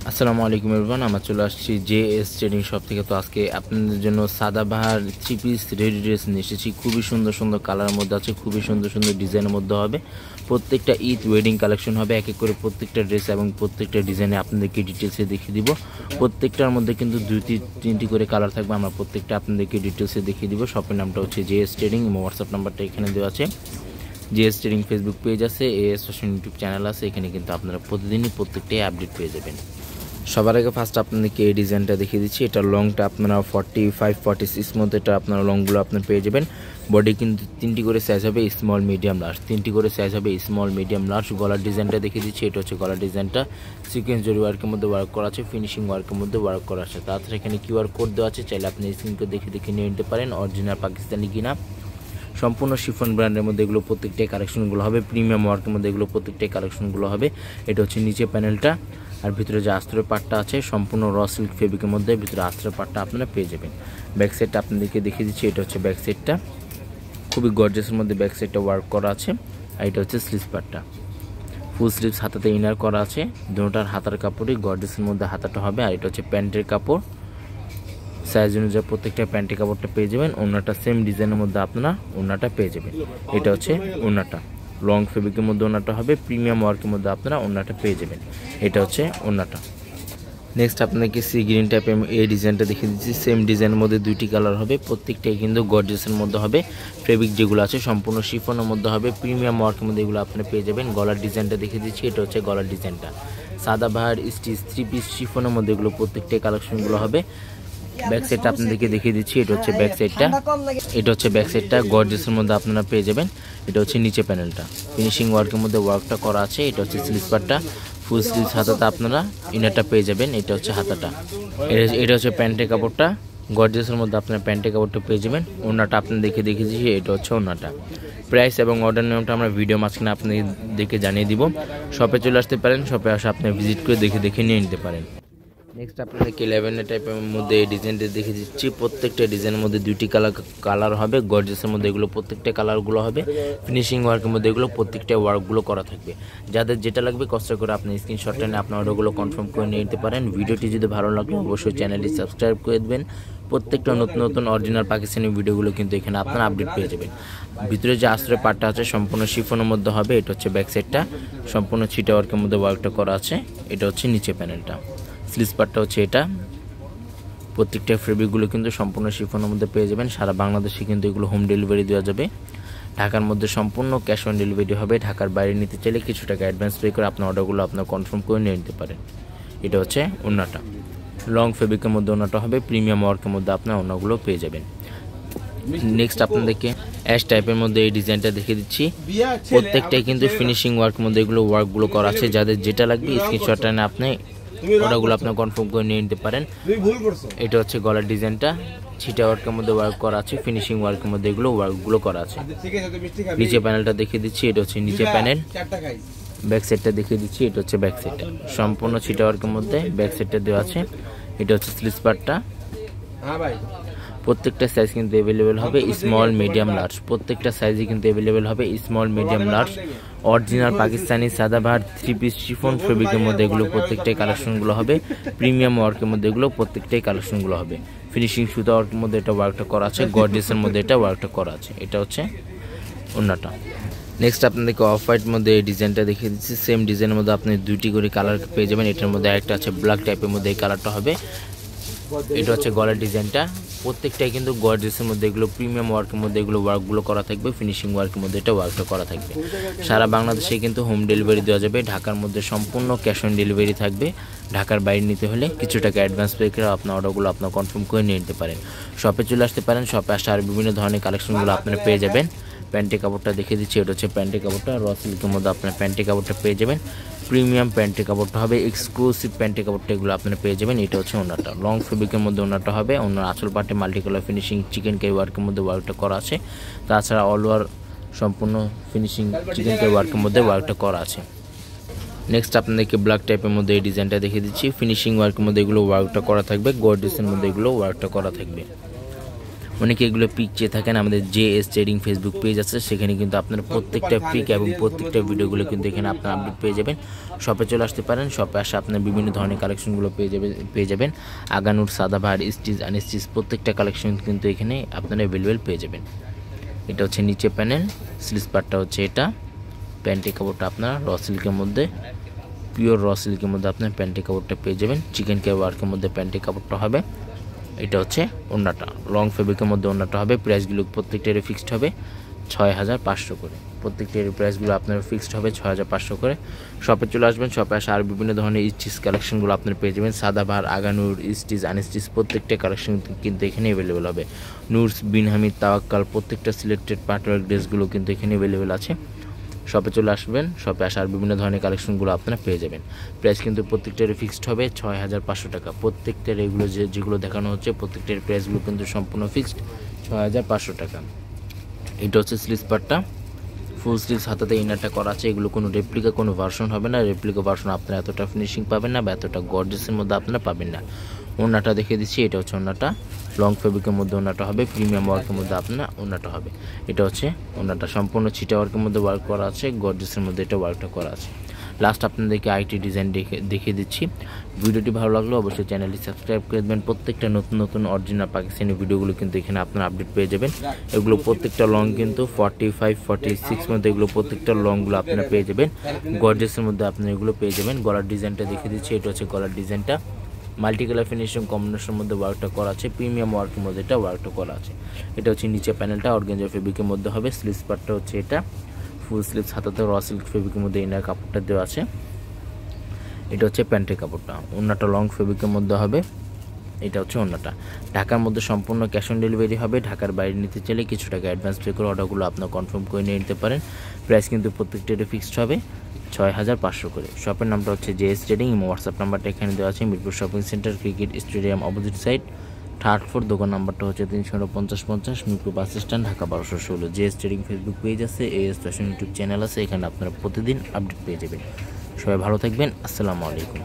আসসালামু আলাইকুম এভরিওয়ান, আমরা চলে আসছি জেএস ট্রেডিং শপ থেকে। তো আজকে আপনাদের জন্য সাদাবাহার 3 পিস রেডি ড্রেস নিয়ে এসেছি। খুবই সুন্দর সুন্দর কালারের মধ্যে আছে, খুবই সুন্দর সুন্দর ডিজাইনের মধ্যে হবে। প্রত্যেকটা ঈদ ওয়েডিং কালেকশন হবে, এক এক করে প্রত্যেকটা ড্রেস এবং প্রত্যেকটা ডিজাইনে আপনাদেরকে ডিটেলসে দেখিয়ে দিব। প্রত্যেকটার মধ্যে কিন্তু 2-3টি করে কালার থাকবে। আমরা প্রত্যেকটা আপনাদেরকে ডিটেলসে দেখিয়ে দিব। শপের নামটা হচ্ছে জেএস ট্রেডিং এবং হোয়াটসঅ্যাপ নাম্বারটা এখানে দেওয়া আছে। জেএস ট্রেডিং ফেসবুক পেজ আছে, এএস ফ্যাশন ইউটিউব চ্যানেল আছে। এখানে কিন্তু আপনারা প্রতিদিনই প্রত্যেকটাই আপডেট পেয়ে যাবেন। সবার আগে ফার্স্ট আপনাদেরকে এই ডিজাইনটা দেখিয়ে দিচ্ছি। এটা লংটা আপনারা 45-46 মধ্যে এটা আপনারা লংগুলো আপনারা পেয়ে যাবেন। বডি কিন্তু 3টি করে সাইজ হবে, স্মল মিডিয়াম লার্জ 3টি করে সাইজ হবে, স্মল মিডিয়াম লার্জ। গলার ডিজাইনটা দেখিয়ে দিচ্ছি। এটা হচ্ছে গলার ডিজাইনটা সিকোয়েন্স জরি ওয়ার্কের মধ্যে ওয়ার্ক করা আছে, ফিনিশিং ওয়ার্কের মধ্যে ওয়ার্ক করা আছে। তাছাড়া এখানে কিউআর কোড দেওয়া আছে, চাইলে আপনি স্ক্রিনকে দেখে নিয়ে নিতে পারেন অরিজিনাল পাকিস্তানি কিনা। সম্পূর্ণ শিফন ব্র্যান্ডের মধ্যে এগুলো প্রত্যেকটাই কালেকশনগুলো হবে, প্রিমিয়াম ওয়ার্কের মধ্যে এগুলো প্রত্যেকটাই কালেকশনগুলো হবে। এটা হচ্ছে নিচে প্যানেলটা, আর ভিতরে যে আস্তরের পার্টটা আছে সম্পূর্ণ র সিল্ক ফেব্রিকের মধ্যে ভিতরে আস্তরের পার্টটা আপনারা পেয়ে যাবেন। ব্যাক সাইডটা আপনাদেরকে দেখিয়ে দিচ্ছি। এটা হচ্ছে ব্যাক সাইডটা, খুবই গর্জিয়াসের মধ্যে ব্যাক সাইডটা ওয়ার্ক করা আছে। আর এটা হচ্ছে স্লিভস পার্টটা, ফুল স্লিভস হাতাতে ইনার করা আছে। দুটোটার হাতার কাপড়ই গর্জিয়াসের মধ্যে হাতাটা হবে। আর এটা হচ্ছে প্যান্টের কাপড়, সাইজ অনুযায়ী প্রত্যেকটা প্যান্টের কাপড়টা পেয়ে যাবেন। ওড়নাটা সেম ডিজাইনের মধ্যে আপনারা ওড়নাটা পেয়ে যাবেন। এটা হচ্ছে ওড়নাটা, লং ফেব্রিকের মধ্যে ওড়নাটা হবে, প্রিমিয়াম ওয়ার্কের মধ্যে আপনারা ওড়নাটা পেয়ে যাবেন। এটা হচ্ছে ওড়নাটা। নেক্সট আপনাকে সি গ্রিন টাইপের এই ডিজাইনটা দেখিয়ে দিচ্ছি। সেম ডিজাইনের মধ্যে 2টি কালার হবে, প্রত্যেকটাই কিন্তু গর্জিয়াসের মধ্যে হবে। ফেব্রিক যেগুলো আছে সম্পূর্ণ শিফনের মধ্যে হবে, প্রিমিয়াম ওয়ার্কের মধ্যে এগুলো আপনারা পেয়ে যাবেন। গলার ডিজাইনটা দেখিয়ে দিচ্ছি। এটা হচ্ছে গলার ডিজাইনটা, সাদাবাহার স্টিচ 3 পিস শিফনের মধ্যে এগুলো প্রত্যেকটাই কালেকশনগুলো হবে। ব্যাক সাইডটা আপনাদেরকে দেখিয়ে দিচ্ছি। এটা হচ্ছে ব্যাক সাইডটা, এটা হচ্ছে ব্যাক সাইডটা গর্জিয়াসের মধ্যে আপনারা পেয়ে যাবেন। এটা হচ্ছে নিচে প্যানেলটা, ফিনিশিং ওয়ার্কের মধ্যে ওয়ার্কটা করা আছে। এটা হচ্ছে স্লিভস পার্টটা, ফুল স্লিভস হাতাতে আপনারা ইনারটা পেয়ে যাবেন। এটা হচ্ছে হাতাটা। এটা হচ্ছে প্যান্টের কাপড়টা, গর্জিয়াসের মধ্যে আপনারা প্যান্টের কাপড়টা পেয়ে যাবেন। ওড়নাটা আপনাদেরকে দেখিয়ে দিচ্ছি। এটা হচ্ছে ওড়নাটা। প্রাইস এবং অর্ডার নিয়মটা আমরা ভিডিও মাঝখানে আপনাদেরকে জানিয়ে দিব। শপে চলে আসতে পারেন, শপে আসে আপনি ভিজিট করে দেখে নিয়ে নিতে পারেন। নেক্সট আপনাদেরকে 11 টাইপের মধ্যে এই ডিজাইনটা দেখে দিচ্ছি। প্রত্যেকটা ডিজাইনের মধ্যে 2টি কালার হবে, গর্জিয়াসের মধ্যে এগুলো প্রত্যেকটা কালারগুলো হবে। ফিনিশিং ওয়ার্কের মধ্যে এগুলো প্রত্যেকটা ওয়ার্কগুলো করা থাকবে। যাদের যেটা লাগবে কষ্ট করে আপনি স্ক্রিনশটটা নিয়ে আপনার অর্ডারগুলো কনফার্ম করে নিয়ে নিতে পারেন। ভিডিওটি যদি ভালো লাগলে অবশ্যই চ্যানেলটি সাবস্ক্রাইব করে দেবেন। প্রত্যেকটা নতুন নতুন অরিজিনাল পাকিস্তানি ভিডিওগুলো কিন্তু এখানে আপনারা আপডেট পেয়ে যাবেন। ভিতরে যে আস্তরের পার্টটা আছে সম্পূর্ণ শিফনের মধ্যে হবে। এটা হচ্ছে ব্যাক সাইডটা, সম্পূর্ণ ছিটা ওয়ার্কের মধ্যে ওয়ার্কটা করা আছে। এটা হচ্ছে নিচে প্যানেলটা, স্লিভস পার্টটা হচ্ছে এটা। প্রত্যেকটা ফেব্রিকগুলো কিন্তু সম্পূর্ণ শিফনের মধ্যে পেয়ে যাবেন। সারা বাংলাদেশে কিন্তু এগুলো হোম ডেলিভারি দেওয়া যাবে। ঢাকার মধ্যে সম্পূর্ণ ক্যাশ অন ডেলিভারি হবে। ঢাকার বাইরে নিতে চাইলে কিছু টাকা অ্যাডভান্স পে করে আপনার অর্ডারগুলো আপনার কনফার্ম করে নিয়ে নিতে পারেন। এটা হচ্ছে ওড়নাটা, লং ফেব্রিকের মধ্যে ওড়নাটা হবে, প্রিমিয়াম ওয়ার্কের মধ্যে আপনার ওড়নাগুলো পেয়ে যাবেন। নেক্সট আপনাদেরকে অ্যাশ টাইপের মধ্যে এই ডিজাইনটা দেখিয়ে দিচ্ছি। প্রত্যেকটাই কিন্তু ফিনিশিং ওয়ার্কের মধ্যে এগুলো ওয়ার্কগুলো করা আছে। যাদের যেটা লাগবে স্ক্রিনশটটা নিয়ে আপনি অর্ডারগুলো আপনার কনফার্ম করে নিয়ে নিতে পারেন। এটা হচ্ছে গলার ডিজাইনটা, ছিটা ওয়ার্কের মধ্যে ওয়ার্ক করা আছে, ফিনিশিং ওয়ার্কের মধ্যে এগুলো ওয়ার্কগুলো করা আছে। নিচে প্যানেলটা দেখিয়ে দিচ্ছি। এটা হচ্ছে নিচে প্যানেল। ব্যাক সাইডটা দেখিয়ে দিচ্ছি। এটা হচ্ছে ব্যাক সাইডটা, সম্পূর্ণ ছিটা ওয়ার্কের মধ্যে ব্যাক সাইডটা দেওয়া আছে। এটা হচ্ছে স্লিভস পার্টটা। প্রত্যেকটা সাইজ কিন্তু অ্যাভেলেবেল হবে, স্মল মিডিয়াম লার্জ। প্রত্যেকটা সাইজই কিন্তু অ্যাভেলেবেল হবে, small medium large. Original Pakistani Sadabahar 3 piece chiffon ফেব্রিকের মধ্যে এগুলো প্রত্যেকটাই কালেকশনগুলো হবে। প্রিমিয়াম ওয়ার্কের মধ্যে এগুলো প্রত্যেকটাই কালেকশনগুলো হবে। ফিনিশিং সুতা ওয়ার্কের মধ্যে এটা ওয়ার্কটা করা আছে, গর্জিয়াসের মধ্যে এটা ওয়ার্কটা করা আছে। এটা হচ্ছে ওড়নাটা। নেক্সট আপনাদেরকে অফ হোয়াইট মধ্যে এই ডিজাইনটা দেখিয়ে দিচ্ছি। সেম ডিজাইনের মধ্যে আপনি 2টি করে কালার পেয়ে যাবেন। এটার মধ্যে একটা আছে ব্ল্যাক টাইপের মধ্যে এই কালারটা হবে। এটা হচ্ছে গলার ডিজাইনটা। প্রত্যেকটাই কিন্তু গর্জিয়াসের মধ্যে এগুলো প্রিমিয়াম ওয়ার্কের মধ্যে এগুলো ওয়ার্কগুলো করা থাকবে। ফিনিশিং ওয়ার্কের মধ্যে এটা ওয়ার্কটা করা থাকবে। সারা বাংলাদেশে কিন্তু হোম ডেলিভারি দেওয়া যাবে। ঢাকার মধ্যে সম্পূর্ণ ক্যাশ অন ডেলিভারি থাকবে। ঢাকার বাইরে নিতে হলে কিছু টাকা অ্যাডভান্স পে করে আপনার অর্ডারগুলো আপনার কনফার্ম করে নিয়ে নিতে পারেন। শপে চলে আসতে পারেন, শপে আসলে আর বিভিন্ন ধরনের কালেকশনগুলো আপনারা পেয়ে যাবেন। প্যান্টের কাপড়টা দেখিয়ে দিচ্ছি। এটা হচ্ছে প্যান্টের কাপড়টা, র সিল্কের মধ্যে আপনার প্যান্টের কাপড়টা পেয়ে যাবেন। প্রিমিয়াম প্যান্টের কাপড়টা হবে, এক্সক্লুসিভ প্যান্টের কাপড়টা এগুলো আপনারা পেয়ে যাবেন। এটা হচ্ছে ওড়নাটা, লং ফেব্রিকের মধ্যে ওড়নাটা হবে। ওড়নার আঁচল পাটে multi colour finishing chikankari ওয়ার্কের মধ্যে ওয়ার্কটা করা আছে। তাছাড়া অল ওভার সম্পূর্ণ ফিনিশিং চিকেন কারি ওয়ার্কের মধ্যে ওয়ার্কটা করা আছে। নেক্সট আপনাদেরকে ব্ল্যাক টাইপের মধ্যে এই ডিজাইনটা দেখিয়ে দিচ্ছি। ফিনিশিং ওয়ার্কের মধ্যে এগুলো ওয়ার্কটা করা থাকবে, গর্জিয়াসের মধ্যে এগুলো ওয়ার্কটা করা থাকবে। অনেকে এগুলো পিক চেয়ে থাকেন, আমাদের JS ট্রেডিং ফেসবুক পেজ আছে, সেখানে কিন্তু আপনারা প্রত্যেকটা পিক এবং প্রত্যেকটা ভিডিওগুলো কিন্তু এখানে আপনারা আপডেট পেয়ে যাবেন। শপে চলে আসতে পারেন, শপে আসে আপনার বিভিন্ন ধরনের কালেকশনগুলো পেয়ে যাবেন। আগানুর, সাদাবাহার, স্টিচ, আনস্টিচ প্রত্যেকটা কালেকশন কিন্তু এখানে আপনারা অ্যাভেলেবেল পেয়ে যাবেন। এটা হচ্ছে নিচে প্যানেল, স্লিভস পার্টটা হচ্ছে এটা, প্যান্টের কাপড়টা আপনার র সিল্কের মধ্যে, পিওর র সিল্কের মধ্যে আপনার প্যান্টের কাপড়টা পেয়ে যাবেন। চিকেন কারি ওয়ার্কের মধ্যে প্যান্টের কাপড়টা হবে। এটা হচ্ছে ওড়নাটা, লং ফেব্রিকের মধ্যে ওড়নাটা হবে। প্রাইসগুলো প্রত্যেকটারই ফিক্সড হবে 6500 করে। প্রত্যেকটার প্রাইসগুলো আপনার ফিক্সড হবে 6500 করে। শপে চলে আসবেন, শপে আসে আর বিভিন্ন ধরনের স্টিচ কালেকশনগুলো আপনার পেয়ে যাবেন। সাদাবাহার, আগানুর, স্টিচ, আনস্টিচ প্রত্যেকটা কালেকশন কিন্তু এখানে অ্যাভেলেবেল হবে। নুরস, বিন হামিদ, তাওয়াক্কাল প্রত্যেকটা সিলেক্টেড পার্টওয়ার ড্রেসগুলো কিন্তু এখানে অ্যাভেলেবেল আছে। শপে চলে আসবেন, শপে আসার বিভিন্ন ধরনের কালেকশনগুলো আপনারা পেয়ে যাবেন। প্রাইস কিন্তু প্রত্যেকটারই ফিক্সড হবে 6500 টাকা। প্রত্যেকটার এগুলো যেগুলো দেখানো হচ্ছে প্রত্যেকটার প্রাইসগুলো কিন্তু সম্পূর্ণ ফিক্সড 6500 টাকা। এটা হচ্ছে স্লিভস পার্টটা, ফুল স্লিভস হাতাতে ইনারটা করা আছে। এগুলো কোনো রেপ্লিকা কোনো ভার্সন হবে না। রেপ্লিকা ভার্সন আপনারা এতটা ফিনিশিং পাবেন না বা এতটা গর্জিয়াসের মধ্যে আপনারা পাবেন না। ওড়নাটা দেখিয়ে দিচ্ছি, এটা হচ্ছে ওড়নাটা, লং ফেব্রিকের মধ্যে ওড়নাটা হবে, প্রিমিয়াম ওয়ার্কের মধ্যে আপনার ওড়নাটা হবে। এটা হচ্ছে ওড়নাটা, সম্পূর্ণ ছিটা ওয়ার্কের মধ্যে ওয়ার্ক করা আছে, গর্জিয়াসের মধ্যে এটা ওয়ার্কটা করা আছে। লাস্ট আপনাদেরকে আইটি ডিজাইন দেখিয়ে দিচ্ছি। ভিডিওটি ভালো লাগলো অবশ্যই চ্যানেলটি সাবস্ক্রাইব করে দেবেন। প্রত্যেকটা নতুন নতুন অরিজিনাল পাকিস্তানি ভিডিওগুলো কিন্তু এখানে আপনারা আপডেট পেয়ে যাবেন। এগুলো প্রত্যেকটা লং কিন্তু 45, 46 মধ্যে এগুলো প্রত্যেকটা লংগুলো আপনারা পেয়ে যাবেন। গর্জিয়াসের মধ্যে আপনারা এগুলো পেয়ে যাবেন। গলার ডিজাইনটা দেখিয়ে দিচ্ছি, এটা হচ্ছে গলার ডিজাইনটা, মাল্টি কালার ফিনিশিং কম্বিনেশনের মধ্যে ওয়ার্কটা করা আছে, প্রিমিয়াম ওয়ার্কের মধ্যে এটা ওয়ার্কটা করা আছে। এটা হচ্ছে নিচে প্যানেলটা অর্গানজা ফেব্রিকের মধ্যে হবে। স্লিভস পার্টটা হচ্ছে এটা, ফুল স্লিভস হাতাতে র সিল্ক ফেব্রিকের মধ্যে ইনার কাপড়টা দেওয়া আছে। এটা হচ্ছে প্যান্টের কাপড়টা, ওড়নাটা লং ফেব্রিকের মধ্যে হবে। এটা হচ্ছে ওড়নাটা। ঢাকার মধ্যে সম্পূর্ণ ক্যাশ অন ডেলিভারি হবে। ঢাকার বাইরে নিতে চাইলে কিছু টাকা অ্যাডভান্স পে করে অর্ডারগুলো আপনার কনফার্ম করে নিয়ে নিতে পারেন। প্রাইস কিন্তু প্রত্যেকটারই ফিক্সড হবে 6500 করে। শপের নামটা হচ্ছে JS ট্রেডিং। হোয়াটসঅ্যাপ নাম্বারটা এখানে দেওয়া আছে, Mirpur shopping centre, cricket stadium opposite side, 3rd floor. দোকান নাম্বারটা হচ্ছে 35050, Mirpur bus stand, Dhaka 1216। JS trading Facebook page আছে, AS ফ্যাশন ইউটিউব চ্যানেল আছে, এখানে আপনারা প্রতিদিন আপডেট পেয়ে যাবেন। সবাই ভালো থাকবেন, আসসালামু আলাইকুম।